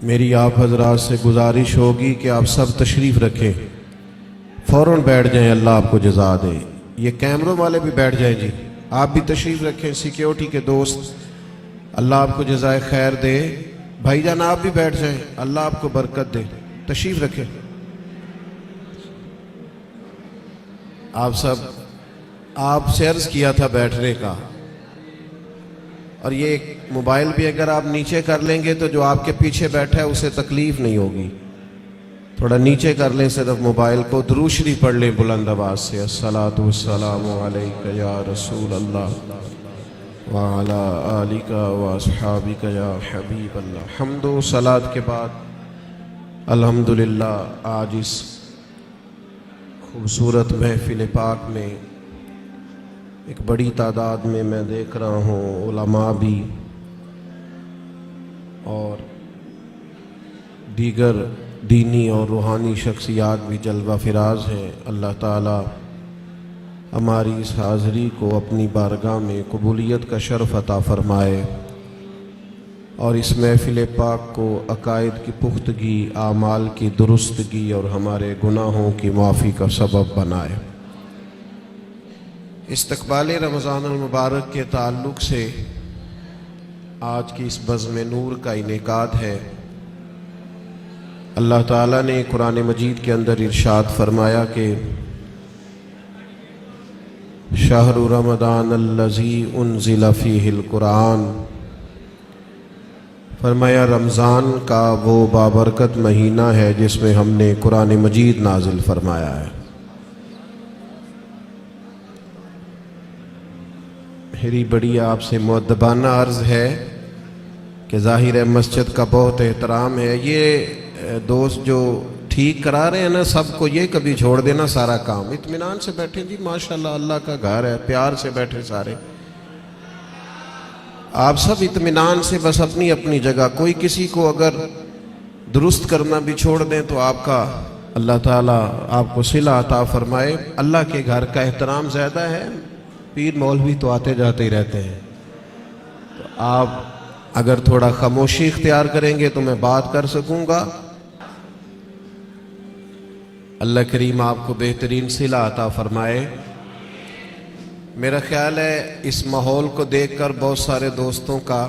میری آپ حضرات سے گزارش ہوگی کہ آپ سب تشریف رکھیں، فوراً بیٹھ جائیں، اللہ آپ کو جزا دے۔ یہ کیمروں والے بھی بیٹھ جائیں جی، آپ بھی تشریف رکھیں، سیکیورٹی کے دوست، اللہ آپ کو جزائے خیر دے۔ بھائی جان آپ بھی بیٹھ جائیں، اللہ آپ کو برکت دے، تشریف رکھیں۔ آپ سب، آپ سے عرض کیا تھا بیٹھنے کا، اور یہ موبائل بھی اگر آپ نیچے کر لیں گے تو جو آپ کے پیچھے بیٹھا ہے اسے تکلیف نہیں ہوگی، تھوڑا نیچے کر لیں صرف موبائل کو، درود شریف پڑھ لیں بلند آواز سے، الصلاۃ والسلام علیک یا رسول اللہ وعلی آلک واصحابک یا حبیب اللہ۔ حمد و صلاۃ کے بعد الحمدللہ آج اس خوبصورت محفل پاک میں ایک بڑی تعداد میں دیکھ رہا ہوں علماء بھی اور دیگر دینی اور روحانی شخصیات بھی جلوہ فراز ہیں۔ اللہ تعالی ہماری اس حاضری کو اپنی بارگاہ میں قبولیت کا شرف عطا فرمائے اور اس محفل پاک کو عقائد کی پختگی، اعمال کی درستگی اور ہمارے گناہوں کی معافی کا سبب بنائے۔ استقبال رمضان المبارک کے تعلق سے آج کی اس بزم نور کا انعقاد ہے۔ اللہ تعالیٰ نے قرآن مجید کے اندر ارشاد فرمایا کہ شہر رمضان الذی انزل فیہ القرآن، فرمایا رمضان کا وہ بابرکت مہینہ ہے جس میں ہم نے قرآن مجید نازل فرمایا ہے۔ میری بڑی آپ سے مؤدبانہ عرض ہے کہ ظاہر ہے مسجد کا بہت احترام ہے، یہ دوست جو ٹھیک کرا رہے ہیں نا سب کو، یہ کبھی چھوڑ دینا سارا کام، اطمینان سے بیٹھیں جی، ماشاءاللہ اللہ کا گھر ہے، پیار سے بیٹھے سارے، آپ سب اطمینان سے بس اپنی اپنی جگہ، کوئی کسی کو اگر درست کرنا بھی چھوڑ دیں تو آپ کا اللہ تعالیٰ آپ کو صلہ عطا فرمائے۔ اللہ کے گھر کا احترام زیادہ ہے، پیر مولوی تو آتے جاتے ہی رہتے ہیں، تو آپ اگر تھوڑا خاموشی اختیار کریں گے تو میں بات کر سکوں گا۔ اللہ کریم آپ کو بہترین صلہ عطا فرمائے۔ میرا خیال ہے اس ماحول کو دیکھ کر بہت سارے دوستوں کا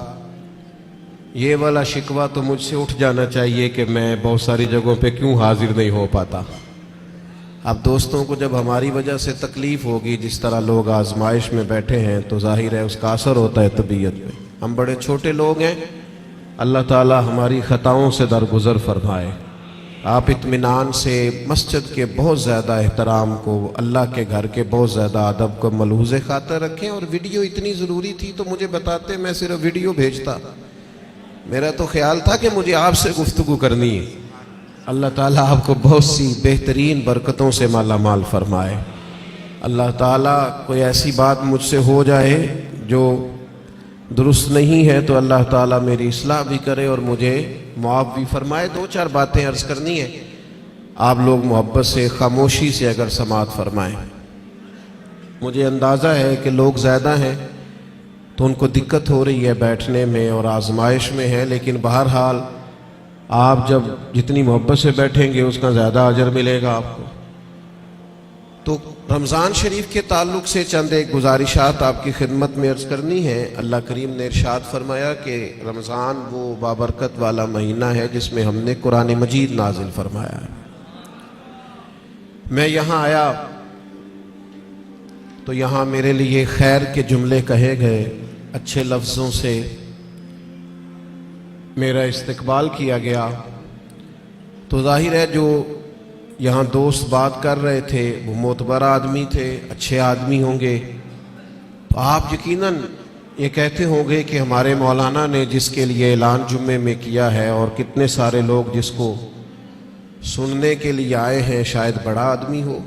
یہ والا شکوہ تو مجھ سے اٹھ جانا چاہیے کہ میں بہت ساری جگہوں پہ کیوں حاضر نہیں ہو پاتا۔ اب دوستوں کو جب ہماری وجہ سے تکلیف ہوگی، جس طرح لوگ آزمائش میں بیٹھے ہیں، تو ظاہر ہے اس کا اثر ہوتا ہے طبیعت پہ۔ ہم بڑے چھوٹے لوگ ہیں، اللہ تعالی ہماری خطاؤں سے درگزر فرمائے۔ آپ اطمینان سے مسجد کے بہت زیادہ احترام کو، اللہ کے گھر کے بہت زیادہ ادب کو ملحوظ خاطر رکھیں، اور ویڈیو اتنی ضروری تھی تو مجھے بتاتے، میں صرف ویڈیو بھیجتا، میرا تو خیال تھا کہ مجھے آپ سے گفتگو کرنی ہے۔ اللہ تعالیٰ آپ کو بہت سی بہترین برکتوں سے مالا مال فرمائے۔ اللہ تعالیٰ کوئی ایسی بات مجھ سے ہو جائے جو درست نہیں ہے تو اللہ تعالیٰ میری اصلاح بھی کرے اور مجھے معاف بھی فرمائے۔ دو چار باتیں عرض کرنی ہے، آپ لوگ محبت سے خاموشی سے اگر سماعت فرمائیں۔ مجھے اندازہ ہے کہ لوگ زیادہ ہیں تو ان کو دقت ہو رہی ہے بیٹھنے میں اور آزمائش میں ہے، لیکن بہرحال آپ جب جتنی محبت سے بیٹھیں گے اس کا زیادہ اجر ملے گا آپ کو۔ تو رمضان شریف کے تعلق سے چند ایک گزارشات آپ کی خدمت میں عرض کرنی ہے۔ اللہ کریم نے ارشاد فرمایا کہ رمضان وہ بابرکت والا مہینہ ہے جس میں ہم نے قرآن مجید نازل فرمایا ہے۔ میں یہاں آیا تو یہاں میرے لیے خیر کے جملے کہے گئے، اچھے لفظوں سے میرا استقبال کیا گیا، تو ظاہر ہے جو یہاں دوست بات کر رہے تھے وہ معتبر آدمی تھے، اچھے آدمی ہوں گے، تو آپ یقیناً یہ کہتے ہوں گے کہ ہمارے مولانا نے جس کے لیے اعلان جمعے میں کیا ہے اور کتنے سارے لوگ جس کو سننے کے لیے آئے ہیں شاید بڑا آدمی ہو۔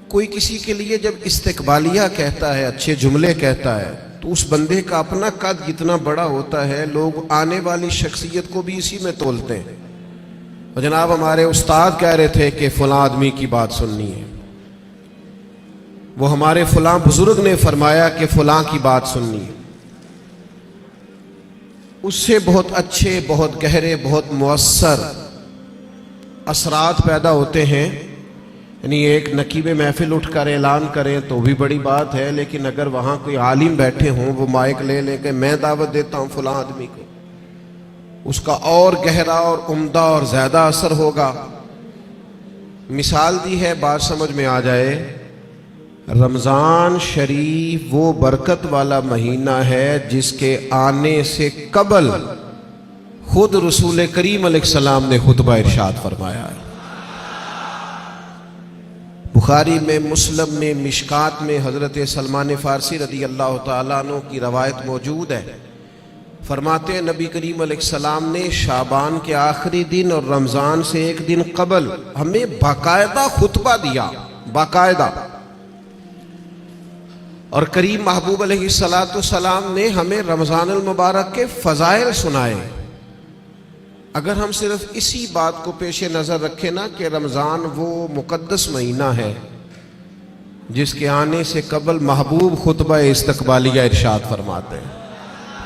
کوئی کسی کے لیے جب استقبالیہ کہتا ہے، اچھے جملے کہتا ہے، تو اس بندے کا اپنا قد کتنا بڑا ہوتا ہے، لوگ آنے والی شخصیت کو بھی اسی میں تولتے ہیں۔ اور جناب ہمارے استاد کہہ رہے تھے کہ فلاں آدمی کی بات سننی ہے، وہ ہمارے فلاں بزرگ نے فرمایا کہ فلاں کی بات سننی ہے۔ اس سے بہت اچھے، بہت گہرے، بہت مؤثر اثرات پیدا ہوتے ہیں. یعنی ایک نقیب محفل اٹھ کر اعلان کریں تو بھی بڑی بات ہے، لیکن اگر وہاں کوئی عالم بیٹھے ہوں، وہ مائک لے لے کے میں دعوت دیتا ہوں فلاں آدمی کو، اس کا اور گہرا اور عمدہ اور زیادہ اثر ہوگا. مثال دی ہے، بات سمجھ میں آ جائے. رمضان شریف وہ برکت والا مہینہ ہے جس کے آنے سے قبل خود رسول کریم علیہ السلام نے خطبہ ارشاد فرمایا ہے. بخاری میں، مسلم میں، مشکات میں حضرت سلمان فارسی رضی اللہ تعالیٰ عنہ کی روایت موجود ہے. فرماتے ہیں نبی کریم علیہ السلام نے شعبان کے آخری دن اور رمضان سے ایک دن قبل ہمیں باقاعدہ خطبہ دیا، باقاعدہ. اور کریم محبوب علیہ السلام نے ہمیں رمضان المبارک کے فضائل سنائے. اگر ہم صرف اسی بات کو پیش نظر رکھیں نا کہ رمضان وہ مقدس مہینہ ہے جس کے آنے سے قبل محبوب خطبہ استقبالیہ ارشاد فرماتے ہیں،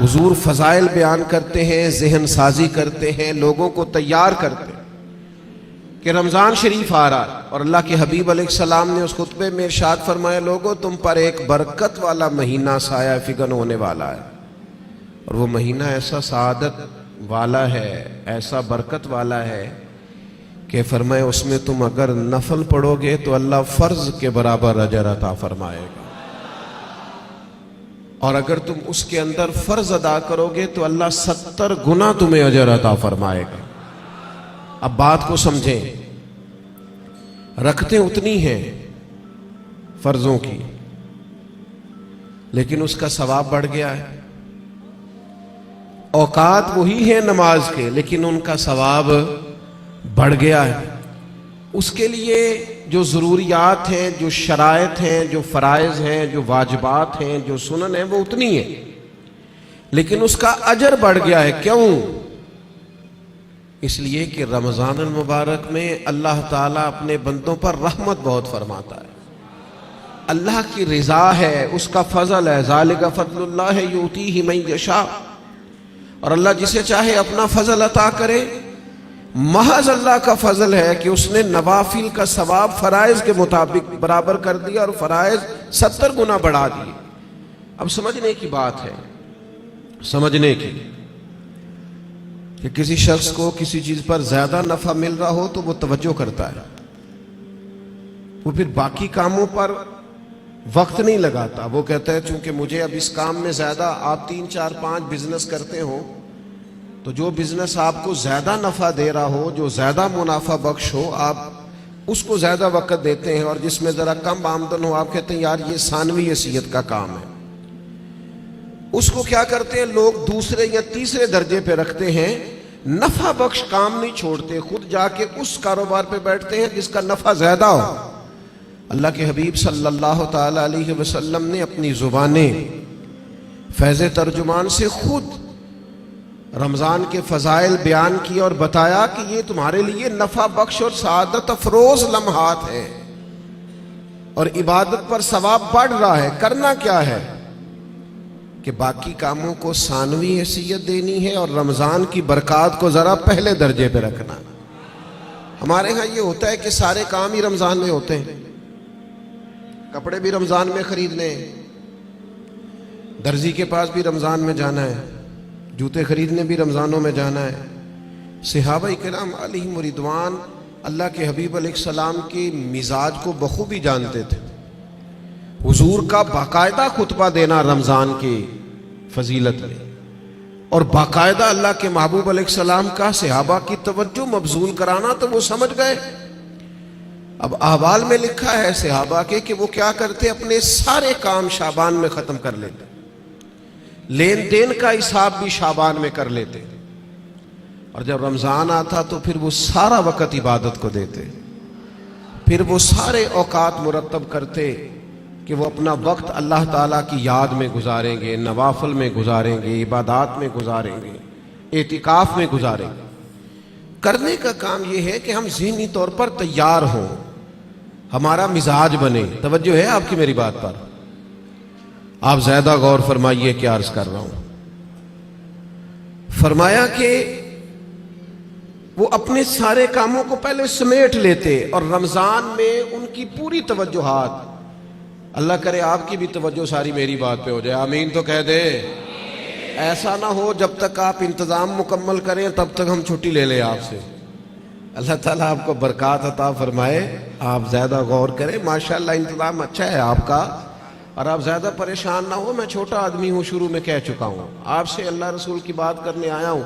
حضور فضائل بیان کرتے ہیں، ذہن سازی کرتے ہیں، لوگوں کو تیار کرتے ہیں کہ رمضان شریف آ رہا ہے. اور اللہ کے حبیب علیہ السلام نے اس خطبے میں ارشاد فرمایا، لوگوں تم پر ایک برکت والا مہینہ سایہ فگن ہونے والا ہے. اور وہ مہینہ ایسا سعادت والا ہے، ایسا برکت والا ہے کہ فرمائے اس میں تم اگر نفل پڑھو گے تو اللہ فرض کے برابر اجر عطا فرمائے گا، اور اگر تم اس کے اندر فرض ادا کرو گے تو اللہ 70 گنا تمہیں اجر عطا فرمائے گا. اب بات کو سمجھیں، رکھتے اتنی ہیں فرضوں کی، لیکن اس کا ثواب بڑھ گیا ہے. اوقات وہی ہیں نماز کے، لیکن ان کا ثواب بڑھ گیا ہے. اس کے لیے جو ضروریات ہیں، جو شرائط ہیں، جو فرائض ہیں، جو واجبات ہیں، جو سنن ہیں، وہ اتنی ہیں، لیکن اس کا اجر بڑھ گیا ہے. کیوں؟ اس لیے کہ رمضان المبارک میں اللہ تعالیٰ اپنے بندوں پر رحمت بہت فرماتا ہے. اللہ کی رضا ہے، اس کا فضل ہے. ذالک فضل اللہ یؤتیہ من یشاء. اور اللہ جسے چاہے اپنا فضل عطا کرے. محض اللہ کا فضل ہے کہ اس نے نوافل کا ثواب فرائض کے مطابق برابر کر دیا اور فرائض 70 گنا بڑھا دیے. اب سمجھنے کی بات ہے، سمجھنے کی، کہ کسی شخص کو کسی چیز پر زیادہ نفع مل رہا ہو تو وہ توجہ کرتا ہے، وہ پھر باقی کاموں پر وقت نہیں لگاتا. وہ کہتا ہے چونکہ مجھے اب اس کام میں زیادہ، آپ 3 4 5 بزنس کرتے ہو تو جو بزنس آپ کو زیادہ نفع دے رہا ہو، جو زیادہ منافع بخش ہو، آپ اس کو زیادہ وقت دیتے ہیں، اور جس میں ذرا کم آمدن ہو آپ کہتے ہیں یار یہ ثانوی حیثیت کا کام ہے. اس کو کیا کرتے ہیں لوگ دوسرے یا تیسرے درجے پہ رکھتے ہیں، نفع بخش کام نہیں چھوڑتے، خود جا کے اس کاروبار پہ بیٹھتے ہیں جس کا نفع زیادہ ہو. اللہ کے حبیب صلی اللہ تعالی علیہ وسلم نے اپنی زبانیں فیض ترجمان سے خود رمضان کے فضائل بیان کیے اور بتایا کہ یہ تمہارے لیے نفع بخش اور سعادت افروز لمحات ہیں، اور عبادت پر ثواب بڑھ رہا ہے. کرنا کیا ہے کہ باقی کاموں کو ثانوی حیثیت دینی ہے اور رمضان کی برکات کو ذرا پہلے درجے پہ رکھنا. ہمارے ہاں یہ ہوتا ہے کہ سارے کام ہی رمضان میں ہوتے ہیں. کپڑے بھی رمضان میں خرید لیں، درزی کے پاس بھی رمضان میں جانا ہے، جوتے خریدنے بھی رمضانوں میں جانا ہے. صحابہ کرام علیہم رضوان اللہ کے حبیب علیہ السلام کی مزاج کو بخوبی جانتے تھے. حضور کا باقاعدہ خطبہ دینا رمضان کی فضیلت میں، اور باقاعدہ اللہ کے محبوب علیہ السلام کا صحابہ کی توجہ مبذول کرانا، تو وہ سمجھ گئے. اب احوال میں لکھا ہے صحابہ کے کہ وہ کیا کرتے، اپنے سارے کام شعبان میں ختم کر لیتے، لین دین کا حساب بھی شعبان میں کر لیتے، اور جب رمضان آتا تو پھر وہ سارا وقت عبادت کو دیتے. پھر وہ سارے اوقات مرتب کرتے کہ وہ اپنا وقت اللہ تعالیٰ کی یاد میں گزاریں گے، نوافل میں گزاریں گے، عبادات میں گزاریں گے، اعتکاف میں گزاریں گے. کرنے کا کام یہ ہے کہ ہم ذہنی طور پر تیار ہوں، ہمارا مزاج بنے. توجہ ہے آپ کی میری بات پر؟ آپ زیادہ غور فرمائیے کیا عرض کر رہا ہوں. فرمایا کہ وہ اپنے سارے کاموں کو پہلے سمیٹ لیتے اور رمضان میں ان کی پوری توجہات، اللہ کرے آپ کی بھی توجہ ساری میری بات پہ ہو جائے، آمین تو کہہ دے۔ ایسا نہ ہو جب تک آپ انتظام مکمل کریں تب تک ہم چھٹی لے لیں آپ سے۔ اللہ تعالیٰ آپ کو برکات عطا فرمائے، آپ زیادہ غور کریں، ماشاءاللہ انتظام اچھا ہے آپ کا، اور آپ زیادہ پریشان نہ ہو، میں چھوٹا آدمی ہوں، شروع میں کہہ چکا ہوں، آپ سے اللہ رسول کی بات کرنے آیا ہوں،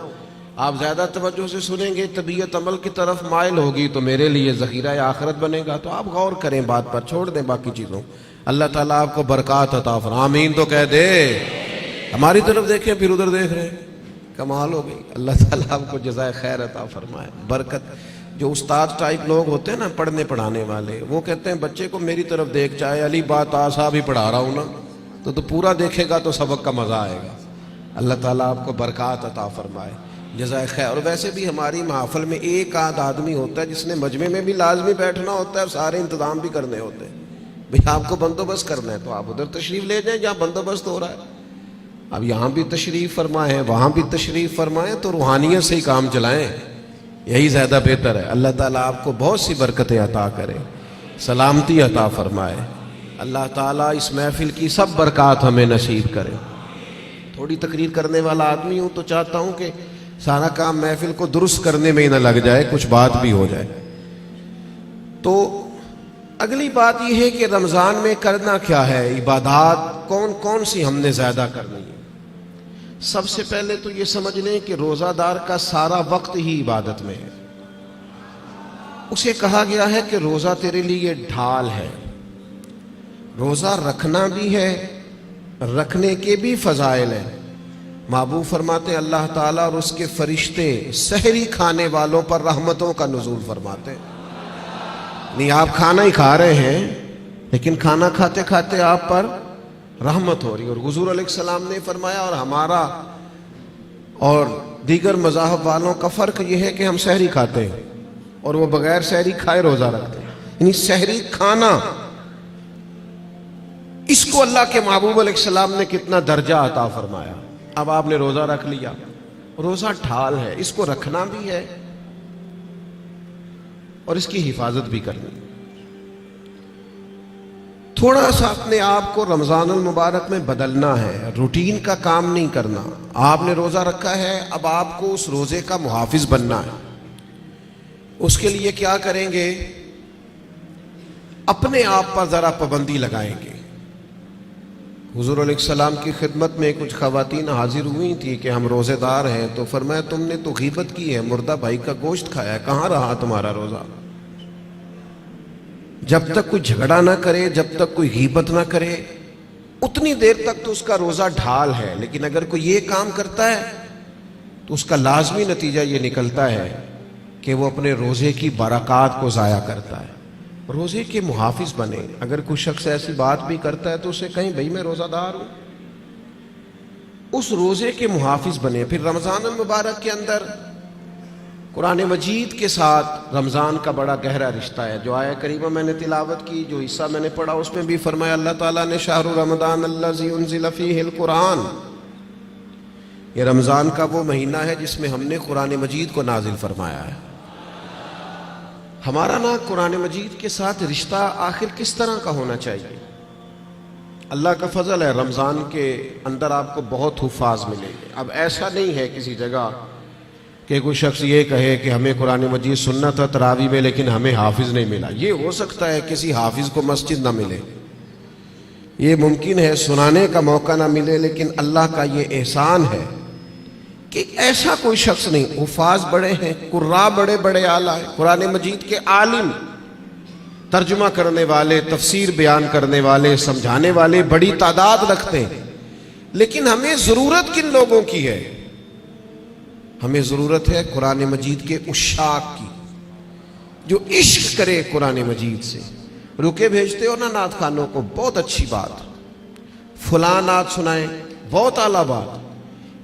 آپ زیادہ توجہ سے سنیں گے، طبیعت عمل کی طرف مائل ہوگی تو میرے لیے ذخیرہ آخرت بنے گا، تو آپ غور کریں بات پر، چھوڑ دیں باقی چیزوں۔ اللہ تعالیٰ آپ کو برکات عطا فرمائے، آمین تو کہہ دے۔ ہماری طرف دیکھیں پھر ادھر دیکھ رہے ہیں، کمال ہو گئی۔ اللہ تعالیٰ آپ کو جزائے خیر عطا فرمائے، برکت۔ جو استاد ٹائپ لوگ ہوتے ہیں نا، پڑھنے پڑھانے والے، وہ کہتے ہیں بچے کو میری طرف دیکھ، چاہے علی بات آسا بھی پڑھا رہا ہوں نا تو پورا دیکھے گا تو سبق کا مزہ آئے گا۔ اللہ تعالیٰ آپ کو برکات عطا فرمائے، جزائے خیر۔ اور ویسے بھی ہماری محفل میں ایک آدھ آدمی ہوتا ہے جس نے مجمع میں بھی لازمی بیٹھنا ہوتا ہے اور سارے انتظام بھی کرنے ہوتے ہیں۔ بھئی آپ کو بندوبست کرنا ہے تو آپ ادھر تشریف لے جائیں جہاں بندوبست ہو رہا ہے، اب یہاں بھی تشریف فرمائیں، وہاں بھی تشریف فرمائیں، تو روحانیت سے ہی کام چلائیں، یہی زیادہ بہتر ہے۔ اللہ تعالیٰ آپ کو بہت سی برکتیں عطا کرے، سلامتی عطا فرمائے، اللہ تعالیٰ اس محفل کی سب برکات ہمیں نصیب کرے۔ تھوڑی تقریر کرنے والا آدمی ہوں تو چاہتا ہوں کہ سارا کام محفل کو درست کرنے میں ہی نہ لگ جائے، کچھ بات بھی ہو جائے۔ تو اگلی بات یہ ہے کہ رمضان میں کرنا کیا ہے، عبادات کون کون سی ہم نے زیادہ کرنی ہے۔ سب سے پہلے تو یہ سمجھ لیں کہ روزہ دار کا سارا وقت ہی عبادت میں ہے۔ اسے کہا گیا ہے کہ روزہ تیرے لیے ڈھال ہے، روزہ رکھنا بھی ہے، رکھنے کے بھی فضائل ہیں۔ محبوب فرماتے ہیں اللہ تعالیٰ اور اس کے فرشتے سحری کھانے والوں پر رحمتوں کا نزول فرماتے ہیں۔ نہیں، آپ کھانا ہی کھا رہے ہیں لیکن کھانا کھاتے کھاتے آپ پر رحمت ہو رہی ہے۔ اور حضور علیہ السلام نے فرمایا، اور ہمارا اور دیگر مذاہب والوں کا فرق یہ ہے کہ ہم سحری کھاتے ہیں اور وہ بغیر سحری کھائے روزہ رکھتے ہیں، یعنی سحری کھانا، اس کو اللہ کے محبوب علیہ السلام نے کتنا درجہ عطا فرمایا۔ اب آپ نے روزہ رکھ لیا، روزہ ڈھال ہے، اس کو رکھنا بھی ہے اور اس کی حفاظت بھی کرنی ہے۔ تھوڑا سا اپنے آپ کو رمضان المبارک میں بدلنا ہے، روٹین کا کام نہیں کرنا۔ آپ نے روزہ رکھا ہے، اب آپ کو اس روزے کا محافظ بننا ہے۔ اس کے لیے کیا کریں گے؟ اپنے آپ پر ذرا پابندی لگائیں گے۔ حضور علیہ السلام کی خدمت میں کچھ خواتین حاضر ہوئی تھی کہ ہم روزے دار ہیں، تو فرمایا تم نے تو غیبت کی ہے، مردہ بھائی کا گوشت کھایا ہے، کہاں رہا تمہارا روزہ؟ جب تک کوئی جھگڑا نہ کرے، جب تک کوئی غیبت نہ کرے، اتنی دیر تک تو اس کا روزہ ڈھال ہے۔ لیکن اگر کوئی یہ کام کرتا ہے تو اس کا لازمی نتیجہ یہ نکلتا ہے کہ وہ اپنے روزے کی برکات کو ضائع کرتا ہے۔ روزے کے محافظ بنے۔ اگر کوئی شخص ایسی بات بھی کرتا ہے تو اسے کہیں بھئی میں روزہ دار ہوں، اس روزے کے محافظ بنے۔ پھر رمضان المبارک کے اندر قرآن مجید کے ساتھ رمضان کا بڑا گہرا رشتہ ہے۔ جو آیہ کریمہ میں نے تلاوت کی، جو حصہ میں نے پڑھا، اس میں بھی فرمایا اللہ تعالیٰ نے شہر رمضان الذی انزل فیہ القرآن، یہ رمضان کا وہ مہینہ ہے جس میں ہم نے قرآن مجید کو نازل فرمایا ہے۔ ہمارا نا قرآن مجید کے ساتھ رشتہ آخر کس طرح کا ہونا چاہیے؟ اللہ کا فضل ہے، رمضان کے اندر آپ کو بہت حفاظ ملیں گے۔ اب ایسا نہیں ہے کسی جگہ کہ کوئی شخص یہ کہے کہ ہمیں قرآن مجید سننا تھا تراویح میں لیکن ہمیں حافظ نہیں ملا۔ یہ ہو سکتا ہے کسی حافظ کو مسجد نہ ملے، یہ ممکن ہے سنانے کا موقع نہ ملے، لیکن اللہ کا یہ احسان ہے کہ ایسا کوئی شخص نہیں۔ حفاظ بڑے ہیں، قراء بڑے بڑے اعلیٰ ہیں، قرآن مجید کے عالم، ترجمہ کرنے والے، تفسیر بیان کرنے والے، سمجھانے والے بڑی تعداد رکھتے ہیں۔ لیکن ہمیں ضرورت کن لوگوں کی ہے؟ ہمیں ضرورت ہے قرآن مجید کے عشاق کی، جو عشق کرے قرآن مجید سے۔ رکے بھیجتے ہو نا نعت خوانوں کو، بہت اچھی بات، فلاں نعت سنائیں، بہت اعلیٰ بات،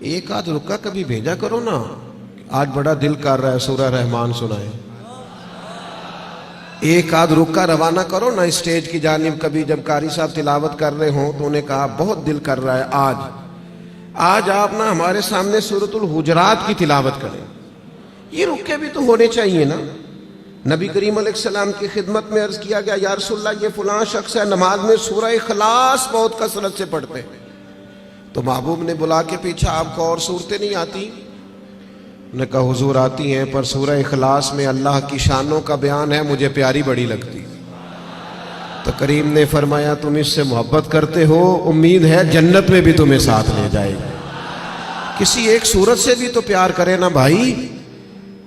ایک آدھ رکا کبھی بھیجا کرو نا، آج بڑا دل کر رہا ہے سورہ رحمان سنائیں، ایک آدھ رکا روانہ کرو نا اسٹیج کی جانب۔ کبھی جب قاری صاحب تلاوت کر رہے ہوں تو انہیں کہا بہت دل کر رہا ہے آج آج آپ نا ہمارے سامنے سورۃ الحجرات کی تلاوت کریں، یہ رکے بھی تو ہونے چاہیے نا۔ نبی کریم علیہ السلام کی خدمت میں عرض کیا گیا، یا رسول اللہ یہ فلاں شخص ہے نماز میں سورہ اخلاص بہت کثرت سے پڑھتے ہیں، تو محبوب نے بلا کے پوچھا آپ کو اور صورتیں نہیں آتی؟ انہوں نے کہا حضور آتی ہیں، پر سورہ اخلاص میں اللہ کی شانوں کا بیان ہے، مجھے پیاری بڑی لگتی۔ تو کریم نے فرمایا تم اس سے محبت کرتے ہو، امید ہے جنت میں بھی تمہیں ساتھ لے جائے گی۔ کسی ایک سورت سے بھی تو پیار کرے نا بھائی۔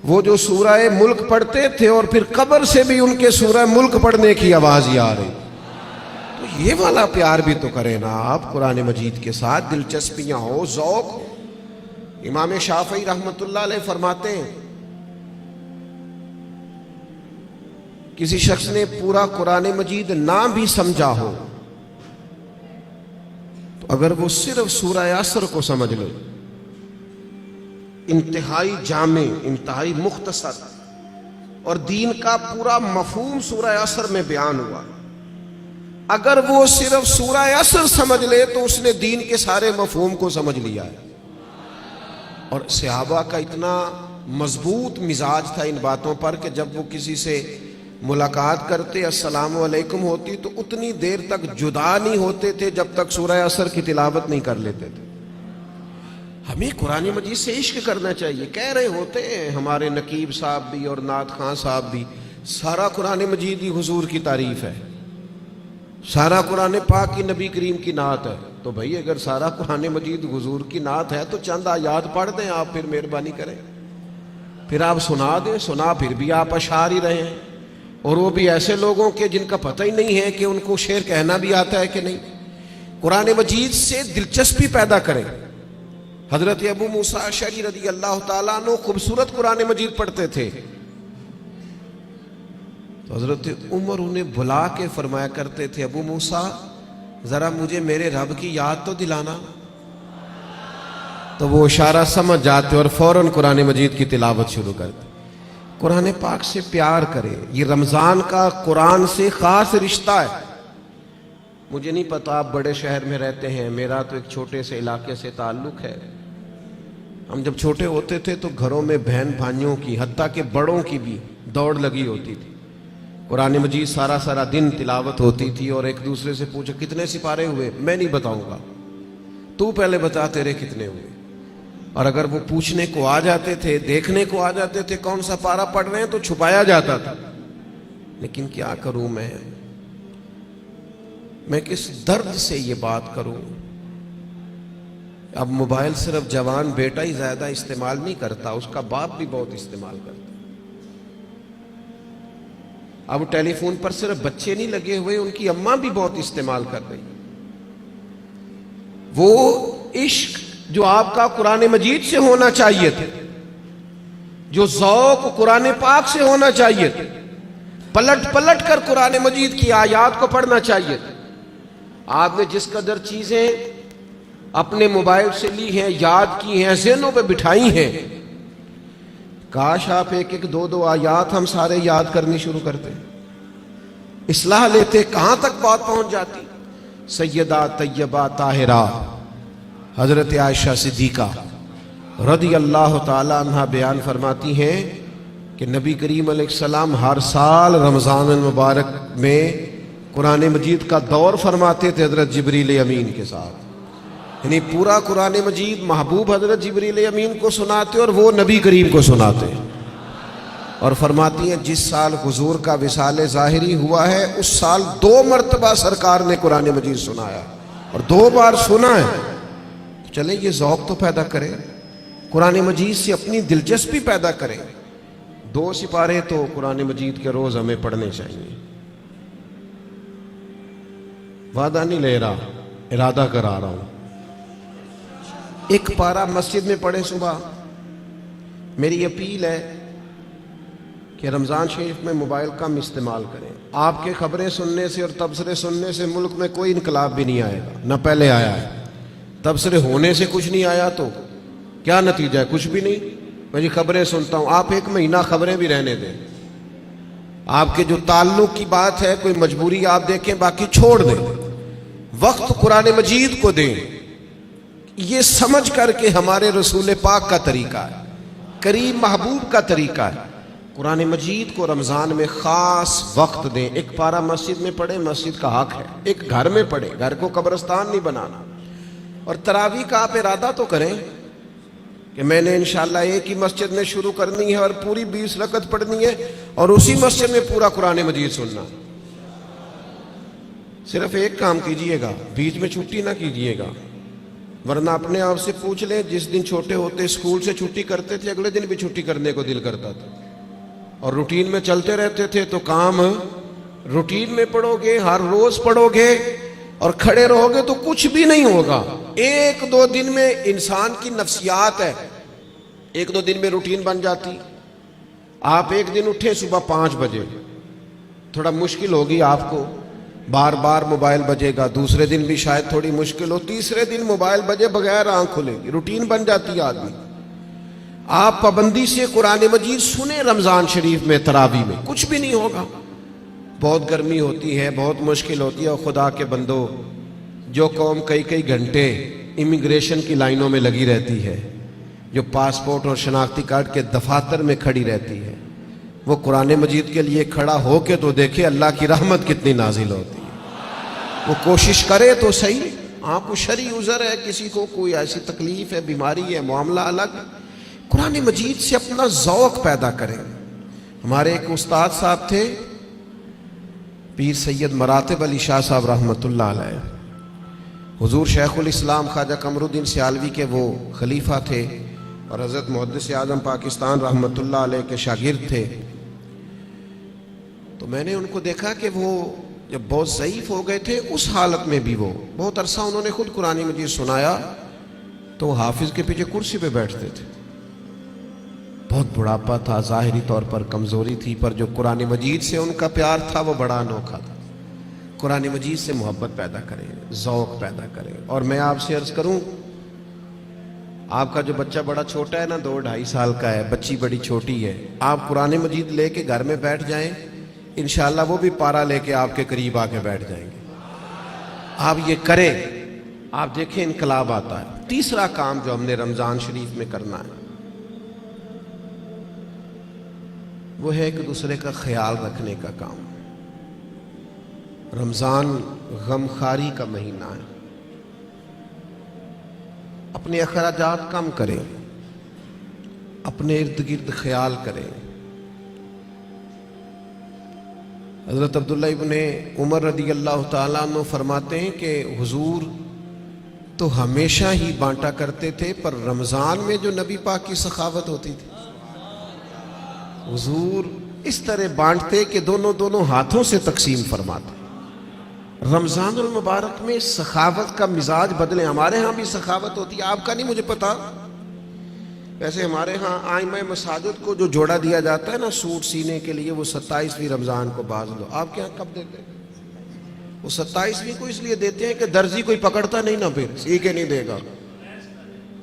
وہ جو سورہ ملک پڑھتے تھے اور پھر قبر سے بھی ان کے سورہ ملک پڑھنے کی آواز ہی آ رہی، تو یہ والا پیار بھی تو کرے نا آپ۔ قرآن مجید کے ساتھ دلچسپیاں ہو، ذوق ہو۔ امام شافعی رحمۃ اللہ علیہ فرماتے ہیں کسی شخص نے پورا قرآن مجید نہ بھی سمجھا ہو تو اگر وہ صرف سورہ عصر کو سمجھ لے، انتہائی جامع، انتہائی مختصر، اور دین کا پورا مفہوم سورہ عصر میں بیان ہوا، اگر وہ صرف سورہ عصر سمجھ لے تو اس نے دین کے سارے مفہوم کو سمجھ لیا ہے۔ اور صحابہ کا اتنا مضبوط مزاج تھا ان باتوں پر کہ جب وہ کسی سے ملاقات کرتے السلام علیکم ہوتی تو اتنی دیر تک جدا نہیں ہوتے تھے جب تک سورہ عصر کی تلاوت نہیں کر لیتے تھے۔ ہمیں قرآن مجید سے عشق کرنا چاہیے۔ کہہ رہے ہوتے ہیں ہمارے نقیب صاحب بھی اور نعت خان صاحب بھی، سارا قرآن مجید ہی حضور کی تعریف ہے، سارا قرآن پاک کی نبی کریم کی نعت ہے۔ تو بھائی اگر سارا قرآن مجید حضور کی نعت ہے تو چند آیات پڑھ دیں آپ، پھر مہربانی کریں، پھر آپ سنا دیں، سنا پھر بھی آپ اشعار ہی رہے ہیں، اور وہ بھی ایسے لوگوں کے جن کا پتہ ہی نہیں ہے کہ ان کو شعر کہنا بھی آتا ہے کہ نہیں۔ قرآن مجید سے دلچسپی پیدا کریں۔ حضرت ابو موسیٰ اشعری رضی اللہ تعالیٰ عنہ خوبصورت قرآن مجید پڑھتے تھے، تو حضرت عمر انہیں بلا کے فرمایا کرتے تھے ابو موسیٰ ذرا مجھے میرے رب کی یاد تو دلانا، تو وہ اشارہ سمجھ جاتے اور فوراً قرآن مجید کی تلاوت شروع کرتے۔ قرآن پاک سے پیار کریں، یہ رمضان کا قرآن سے خاص رشتہ ہے۔ مجھے نہیں پتا آپ بڑے شہر میں رہتے ہیں، میرا تو ایک چھوٹے سے علاقے سے تعلق ہے۔ ہم جب چھوٹے ہوتے تھے تو گھروں میں بہن بھائیوں کی، حتیٰ کہ بڑوں کی بھی دوڑ لگی ہوتی تھی، قرآن مجید سارا دن تلاوت ہوتی تھی، اور ایک دوسرے سے پوچھا کتنے سپارے ہوئے، میں نہیں بتاؤں گا، تو پہلے بتا تیرے کتنے ہوئے۔ اور اگر وہ پوچھنے کو آ جاتے تھے، دیکھنے کو آ جاتے تھے کون سا پارا پڑھ رہے ہیں، تو چھپایا جاتا تھا۔ لیکن کیا کروں میں کس درد سے یہ بات کروں۔ اب موبائل صرف جوان بیٹا ہی زیادہ استعمال نہیں کرتا، اس کا باپ بھی بہت استعمال کرتا۔ اب ٹیلی فون پر صرف بچے نہیں لگے ہوئے، ان کی اماں بھی بہت استعمال کر رہی۔ وہ عشق جو آپ کا قرآن مجید سے ہونا چاہیے تھا، جو ذوق قرآن پاک سے ہونا چاہیے تھا، پلٹ کر قرآن مجید کی آیات کو پڑھنا چاہیے تھا۔ آپ نے جس قدر چیزیں اپنے موبائل سے لی ہیں، یاد کی ہیں، ذہنوں پہ بٹھائی ہیں، کاش آپ ایک دو آیات ہم سارے یاد کرنی شروع کرتے، اصلاح لیتے، کہاں تک بات پہنچ جاتی۔ سیدہ طیبہ طاہرہ حضرت عائشہ صدیقہ رضی اللہ تعالی عنہ بیان فرماتی ہیں کہ نبی کریم علیہ السلام ہر سال رمضان المبارک میں قرآن مجید کا دور فرماتے تھے حضرت جبریل امین کے ساتھ، یعنی پورا قرآن مجید محبوب حضرت جبریل امین کو سناتے اور وہ نبی کریم کو سناتے، اور فرماتی ہیں جس سال حضور کا وصال ظاہری ہوا ہے اس سال 2 مرتبہ سرکار نے قرآن مجید سنایا، اور 2 بار سنا ہے۔ چلے یہ ذوق تو پیدا کریں، قرآن مجید سے اپنی دلچسپی پیدا کریں۔ 2 سپارے تو قرآن مجید کے روز ہمیں پڑھنے چاہیے۔ وعدہ نہیں لے رہا، ارادہ کرا رہا ہوں، 1 پارہ مسجد میں پڑھیں صبح۔ میری اپیل ہے کہ رمضان شریف میں موبائل کم استعمال کریں۔ آپ کے خبریں سننے سے اور تبصرے سننے سے ملک میں کوئی انقلاب بھی نہیں آئے گا، نہ پہلے آیا ہے۔ تبصرے ہونے سے کچھ نہیں آیا تو کیا نتیجہ ہے؟ کچھ بھی نہیں۔ میں جی خبریں سنتا ہوں، آپ 1 مہینہ خبریں بھی رہنے دیں، آپ کے جو تعلق کی بات ہے کوئی مجبوری آپ دیکھیں، باقی چھوڑ دیں، وقت قرآن مجید کو دیں۔ یہ سمجھ کر کے ہمارے رسول پاک کا طریقہ ہے، کریم محبوب کا طریقہ ہے، قرآن مجید کو رمضان میں خاص وقت دیں۔ ایک پارہ مسجد میں پڑھیں، مسجد کا حق ہے، ایک گھر میں پڑھیں، گھر کو قبرستان نہیں بنانا۔ اور تراویح کا آپ ارادہ تو کریں کہ میں نے انشاءاللہ ایک ہی مسجد میں شروع کرنی ہے اور پوری 20 رکعت پڑھنی ہے اور اسی مسجد میں پورا قرآن مجید سننا۔ صرف ایک کام کیجئے گا، بیچ میں چھٹی نہ کیجئے گا، ورنہ اپنے آپ سے پوچھ لیں، جس دن چھوٹے ہوتے اسکول سے چھٹی کرتے تھے اگلے دن بھی چھٹی کرنے کو دل کرتا تھا، اور روٹین میں چلتے رہتے تھے، تو کام روٹین میں پڑھو گے، ہر روز پڑھو گے اور کھڑے رہو گے تو کچھ بھی نہیں ہوگا۔ ایک دو دن میں انسان کی نفسیات ہے، ایک دو دن میں روٹین بن جاتی۔ آپ ایک دن اٹھیں صبح 5 بجے، تھوڑا مشکل ہوگی آپ کو، بار بار موبائل بجے گا، دوسرے دن بھی شاید تھوڑی مشکل ہو، تیسرے دن موبائل بجے بغیر آنکھ کھلے گی، روٹین بن جاتی ہے آدمی۔ آپ پابندی سے قرآن مجید سنیں رمضان شریف میں، تراویح میں، کچھ بھی نہیں ہوگا۔ بہت گرمی ہوتی ہے، بہت مشکل ہوتی ہے، اور خدا کے بندو، جو قوم کئی کئی گھنٹے امیگریشن کی لائنوں میں لگی رہتی ہے، جو پاسپورٹ اور شناختی کارڈ کے دفاتر میں کھڑی رہتی ہے، وہ قرآن مجید کے لیے کھڑا ہو کے تو دیکھے اللہ کی رحمت کتنی نازل ہوتی ہے۔ وہ کوشش کرے تو صحیح۔ آپ کو شرعی عذر ہے، کسی کو کوئی ایسی تکلیف ہے، بیماری ہے، معاملہ الگ، قرآن مجید سے اپنا ذوق پیدا کریں۔ ہمارے ایک استاد صاحب تھے، پیر سید مراتب علی شاہ صاحب رحمۃ اللہ علیہ، حضور شیخ الاسلام خواجہ قمر الدین سیالوی کے وہ خلیفہ تھے اور حضرت محدث اعظم پاکستان رحمۃ اللہ علیہ کے شاگرد تھے۔ تو میں نے ان کو دیکھا کہ وہ جب بہت ضعیف ہو گئے تھے، اس حالت میں بھی وہ بہت عرصہ انہوں نے خود قرآن مجید سنایا، تو حافظ کے پیچھے کرسی پہ بیٹھتے تھے۔ بہت بڑھاپا تھا، ظاہری طور پر کمزوری تھی، پر جو قرآن مجید سے ان کا پیار تھا وہ بڑا انوکھا تھا۔ قرآن مجید سے محبت پیدا کریں، ذوق پیدا کریں۔ اور میں آپ سے عرض کروں، آپ کا جو بچہ بڑا چھوٹا ہے نا، 2-2.5 سال کا ہے، بچی بڑی چھوٹی ہے، آپ قرآن مجید لے کے گھر میں بیٹھ جائیں، انشاءاللہ وہ بھی پارہ لے کے آپ کے قریب آ کے بیٹھ جائیں گے۔ آپ یہ کریں، آپ دیکھیں انقلاب آتا ہے۔ تیسرا کام جو ہم نے رمضان شریف میں کرنا ہے، وہ ہے ایک دوسرے کا خیال رکھنے کا کام۔ رمضان غمخواری کا مہینہ ہے، اپنے اخراجات کم کریں، اپنے ارد گرد خیال کریں۔ حضرت عبداللہ ابن عمر رضی اللہ تعالیٰ عنہ فرماتے ہیں کہ حضور تو ہمیشہ ہی بانٹا کرتے تھے، پر رمضان میں جو نبی پاک کی سخاوت ہوتی تھی، حضور اس طرح بانٹتے کہ دونوں ہاتھوں سے تقسیم فرماتے۔ رمضان المبارک میں سخاوت کا مزاج بدلیں۔ ہمارے ہاں بھی سخاوت ہوتی ہے، آپ کا نہیں مجھے پتا، ویسے ہمارے ہاں آئمہ مساجد کو جو جوڑا دیا جاتا ہے نا سوٹ سینے کے لیے، وہ 27ویں رمضان کو باز لو۔ آپ کے ہاں کب دیتے ہیں؟ وہ 27ویں کو اس لیے دیتے ہیں کہ درزی کوئی پکڑتا نہیں نا، پھر سی کے نہیں دے گا،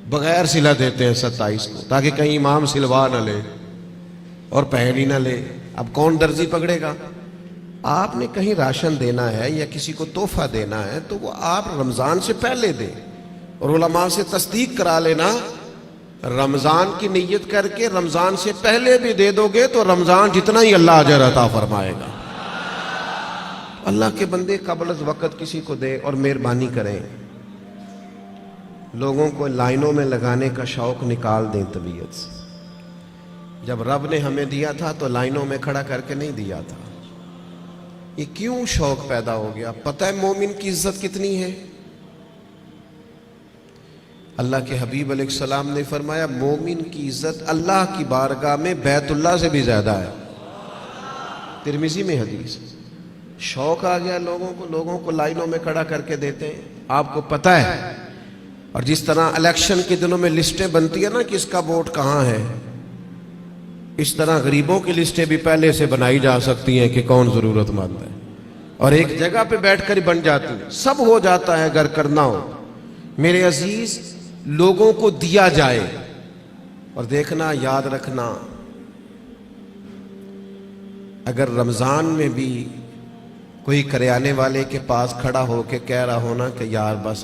بغیر سلا دیتے ہیں 27 کو، تاکہ کہیں امام سلوا نہ لے اور پہن ہی نہ لے۔ اب کون درزی پکڑے گا؟ آپ نے کہیں راشن دینا ہے یا کسی کو تحفہ دینا ہے تو وہ آپ رمضان سے پہلے دیں، اور علماء سے تصدیق کرا لینا، رمضان کی نیت کر کے رمضان سے پہلے بھی دے دو گے تو رمضان جتنا ہی اللہ اجر عطا فرمائے گا۔ اللہ کے بندے قبل از وقت کسی کو دے، اور مہربانی کریں، لوگوں کو لائنوں میں لگانے کا شوق نکال دیں طبیعت سے۔ جب رب نے ہمیں دیا تھا تو لائنوں میں کھڑا کر کے نہیں دیا تھا۔ یہ کیوں شوق پیدا ہو گیا؟ پتہ ہے مومن کی عزت کتنی ہے؟ اللہ کے حبیب علیہ السلام نے فرمایا، مومن کی عزت اللہ کی بارگاہ میں بیت اللہ سے بھی زیادہ ہے۔ ترمذی میں حدیث۔ شوق آ گیا لوگوں کو لائنوں میں کھڑا کر کے دیتے ہیں۔ آپ کو پتہ ہے، اور جس طرح الیکشن کے دنوں میں لسٹیں بنتی ہیں نا کس کا ووٹ کہاں ہے، اس طرح غریبوں کی لسٹیں بھی پہلے سے بنائی جا سکتی ہیں کہ کون ضرورت مند ہے، اور ایک جگہ پہ بیٹھ کر ہی بن جاتی ہیں، سب ہو جاتا ہے اگر کرنا ہو۔ میرے عزیز، لوگوں کو دیا جائے، اور دیکھنا، یاد رکھنا، اگر رمضان میں بھی کوئی کریانے والے کے پاس کھڑا ہو کے کہہ رہا ہونا کہ یار بس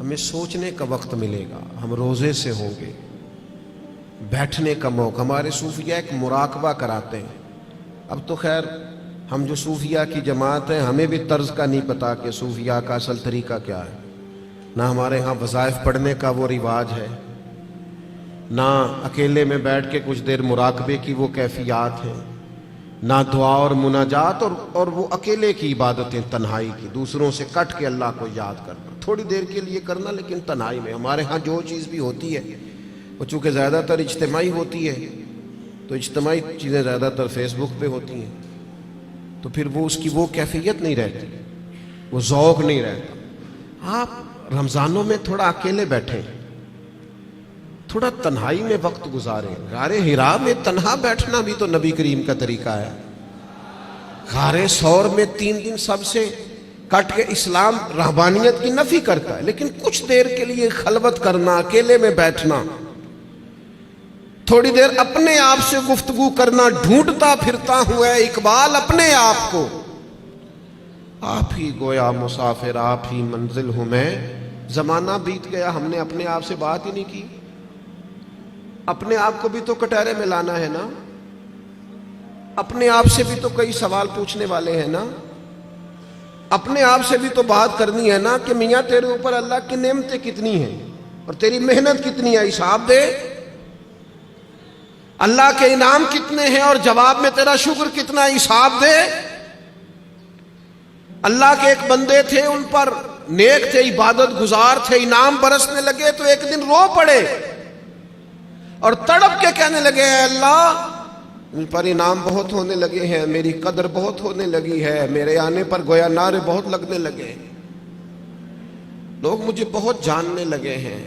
ہمیں سوچنے کا وقت ملے گا، ہم روزے سے ہوں گے، بیٹھنے کا موقع. ہمارے صوفیہ ایک مراقبہ کراتے ہیں. اب تو خیر ہم جو صوفیہ کی جماعت ہیں ہمیں بھی طرز کا نہیں پتا کہ صوفیہ کا اصل طریقہ کیا ہے. نہ ہمارے ہاں وظائف پڑھنے کا وہ رواج ہے، نہ اکیلے میں بیٹھ کے کچھ دیر مراقبے کی وہ کیفیات ہیں، نہ دعا اور مناجات اور وہ اکیلے کی عبادتیں تنہائی کی، دوسروں سے کٹ کے اللہ کو یاد کرنا، تھوڑی دیر کے لیے کرنا لیکن تنہائی میں. ہمارے ہاں جو چیز بھی ہوتی ہے وہ چونکہ زیادہ تر اجتماعی ہوتی ہے، تو اجتماعی چیزیں زیادہ تر فیس بک پہ ہوتی ہیں، تو پھر وہ اس کی وہ کیفیت نہیں رہتی، وہ ذوق نہیں رہتا. آپ رمضانوں میں تھوڑا اکیلے بیٹھیں، تھوڑا تنہائی میں وقت گزاریں. غار حرا میں تنہا بیٹھنا بھی تو نبی کریم کا طریقہ ہے. غار ثور میں 3 دن سب سے کٹ کے اسلام رہبانیت کی نفی کرتا ہے، لیکن کچھ دیر کے لیے خلوت کرنا، اکیلے میں بیٹھنا، تھوڑی دیر اپنے آپ سے گفتگو کرنا. ڈھونڈتا پھرتا ہوں اے اقبال اپنے آپ کو، آپ ہی گویا مسافر، آپ ہی منزل ہوں میں. زمانہ بیت گیا، ہم نے اپنے آپ سے بات ہی نہیں کی. اپنے آپ کو بھی تو کٹہرے میں لانا ہے نا، اپنے آپ سے بھی تو کئی سوال پوچھنے والے ہیں نا، اپنے آپ سے بھی تو بات کرنی ہے نا کہ میاں تیرے اوپر اللہ کی نعمتیں کتنی ہیں اور تیری محنت کتنی ہے، حساب دے. اللہ کے انعام کتنے ہیں اور جواب میں تیرا شکر کتنا ہے، حساب دے. اللہ کے ایک بندے تھے، ان پر نیک تھے، عبادت گزار تھے، انعام برسنے لگے تو ایک دن رو پڑے اور تڑپ کے کہنے لگے اے اللہ ان پر انعام بہت ہونے لگے ہیں، میری قدر بہت ہونے لگی ہے، میرے آنے پر گویا نعرے بہت لگنے لگے، لوگ مجھے بہت جاننے لگے ہیں،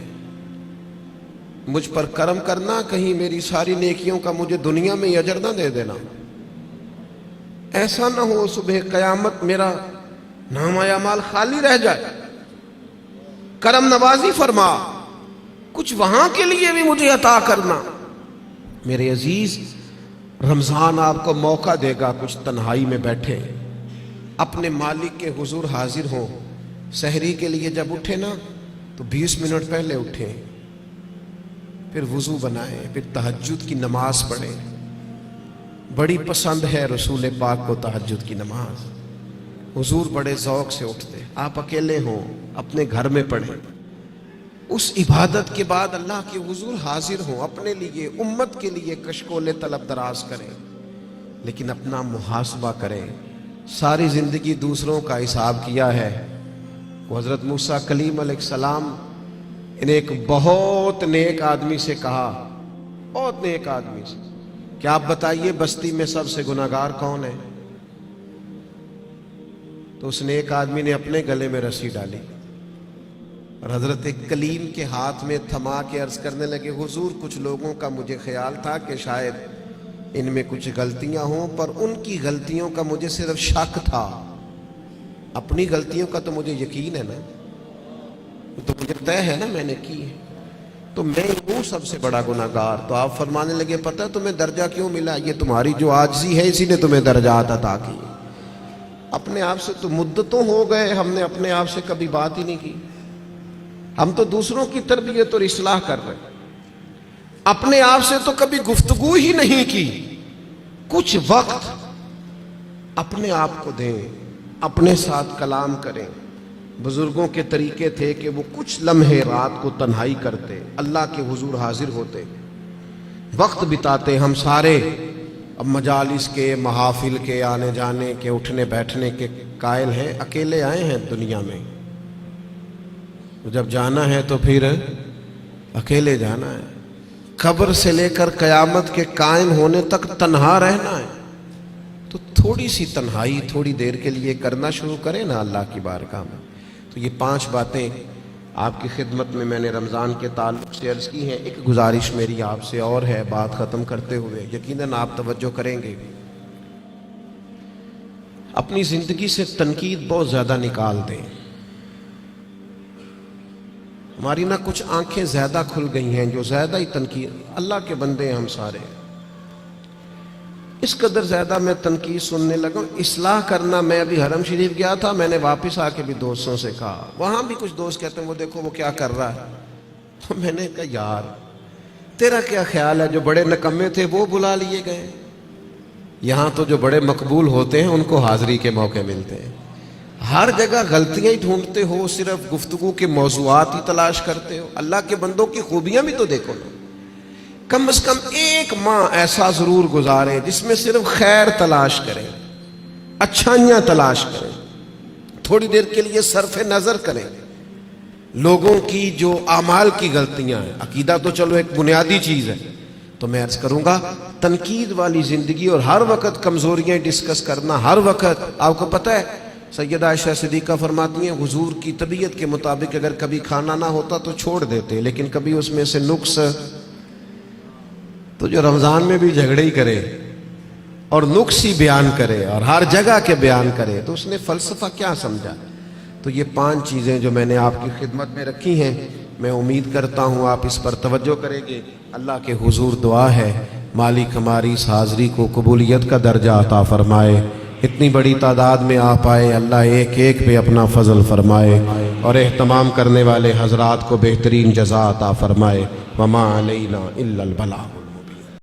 مجھ پر کرم کرنا، کہیں میری ساری نیکیوں کا مجھے دنیا میں اجر نہ دے دینا. ایسا نہ ہو صبح قیامت میرا نامہ اعمال خالی رہ جائے. کرم نوازی فرما، کچھ وہاں کے لیے بھی مجھے عطا کرنا. میرے عزیز، رمضان آپ کو موقع دے گا کچھ تنہائی میں بیٹھے، اپنے مالک کے حضور حاضر ہوں. سحری کے لیے جب اٹھے نا تو 20 منٹ پہلے اٹھیں، پھر وضو بنائیں، پھر تہجد کی نماز پڑھیں. بڑی پسند ہے رسول پاک کو تہجد کی نماز. حضور بڑے ذوق سے اٹھتے. آپ اکیلے ہوں اپنے گھر میں پڑھیں. اس عبادت کے بعد اللہ کے حضور حاضر ہوں، اپنے لیے امت کے لیے کشکول طلب دراز کریں، لیکن اپنا محاسبہ کریں. ساری زندگی دوسروں کا حساب کیا ہے. وہ حضرت موسیٰ کلیم علیہ السلام نے ایک بہت نیک آدمی سے کہا، بہت نیک آدمی سے، کہ آپ بتائیے بستی میں سب سے گناہگار کون ہے؟ تو اس نیک آدمی نے اپنے گلے میں رسی ڈالی اور حضرت کلیم کے ہاتھ میں تھما کے عرض کرنے لگے حضور کچھ لوگوں کا مجھے خیال تھا کہ شاید ان میں کچھ غلطیاں ہوں، پر ان کی غلطیوں کا مجھے صرف شک تھا، اپنی غلطیوں کا تو مجھے یقین ہے نا، تو مجھے طے ہے نا میں نے کی ہے، تو میں ہوں سب سے بڑا گناہگار. تو آپ فرمانے لگے پتہ تمہیں درجہ کیوں ملا؟ یہ تمہاری جو عاجزی ہے اسی نے تمہیں درجات عطا کی. اپنے آپ سے تو مدتوں ہو گئے ہم نے اپنے آپ سے کبھی بات ہی نہیں کی. ہم تو دوسروں کی تربیت اور اصلاح کر رہے ہیں، اپنے آپ سے تو کبھی گفتگو ہی نہیں کی. کچھ وقت اپنے آپ کو دیں، اپنے ساتھ کلام کریں. بزرگوں کے طریقے تھے کہ وہ کچھ لمحے رات کو تنہائی کرتے، اللہ کے حضور حاضر ہوتے، وقت بتاتے. ہم سارے اب مجالس کے، محافل کے، آنے جانے کے، اٹھنے بیٹھنے کے قائل ہیں، اکیلے آئے ہیں دنیا میں. جب جانا ہے تو پھر اکیلے جانا ہے. قبر سے لے کر قیامت کے قائم ہونے تک تنہا رہنا ہے. تو تھوڑی سی تنہائی تھوڑی دیر کے لیے کرنا شروع کریں نا اللہ کی بارگاہ میں. تو یہ 5 باتیں آپ کی خدمت میں نے رمضان کے تعلق سے عرض کی ہیں. ایک گزارش میری آپ سے اور ہے بات ختم کرتے ہوئے، یقیناً آپ توجہ کریں گے. اپنی زندگی سے تنقید بہت زیادہ نکال دیں. ہماری نہ کچھ آنکھیں زیادہ کھل گئی ہیں جو زیادہ ہی تنقید. اللہ کے بندے ہیں ہم سارے. اس قدر زیادہ میں تنقید سننے لگا. اصلاح کرنا، میں ابھی حرم شریف گیا تھا، میں نے واپس آ کے بھی دوستوں سے کہا، وہاں بھی کچھ دوست کہتے ہیں وہ دیکھو وہ کیا کر رہا ہے. تو میں نے کہا یار تیرا کیا خیال ہے، جو بڑے نکمے تھے وہ بلا لیے گئے، یہاں تو جو بڑے مقبول ہوتے ہیں ان کو حاضری کے موقع ملتے ہیں. ہر جگہ غلطیاں ہی ڈھونڈتے ہو، صرف گفتگو کے موضوعات ہی تلاش کرتے ہو. اللہ کے بندوں کی خوبیاں بھی تو دیکھو نا. کم از کم ایک ماہ ایسا ضرور گزارے جس میں صرف خیر تلاش کریں، اچھائیاں تلاش کریں، تھوڑی دیر کے لیے صرف نظر کریں لوگوں کی جو اعمال کی غلطیاں ہیں. عقیدہ تو چلو ایک بنیادی چیز ہے. تو میں عرض کروں گا تنقید والی زندگی اور ہر وقت کمزوریاں ڈسکس کرنا، ہر وقت. آپ کو پتہ ہے سیدہ عائشہ صدیقہ فرماتی ہیں حضور کی طبیعت کے مطابق اگر کبھی کھانا نہ ہوتا تو چھوڑ دیتے، لیکن کبھی اس میں سے نقص، تو جو رمضان میں بھی جھگڑے ہی کرے اور نقص ہی بیان کرے اور ہر جگہ کے بیان کرے تو اس نے فلسفہ کیا سمجھا. تو یہ 5 چیزیں جو میں نے آپ کی خدمت میں رکھی ہیں، میں امید کرتا ہوں آپ اس پر توجہ کریں گے. اللہ کے حضور دعا ہے مالک ہماری اس حاضری کو قبولیت کا درجہ عطا فرمائے. اتنی بڑی تعداد میں آپ آئے، اللہ ایک ایک پہ اپنا فضل فرمائے اور اہتمام کرنے والے حضرات کو بہترین جزا عطا فرمائے. وما علینا الا البلاغ.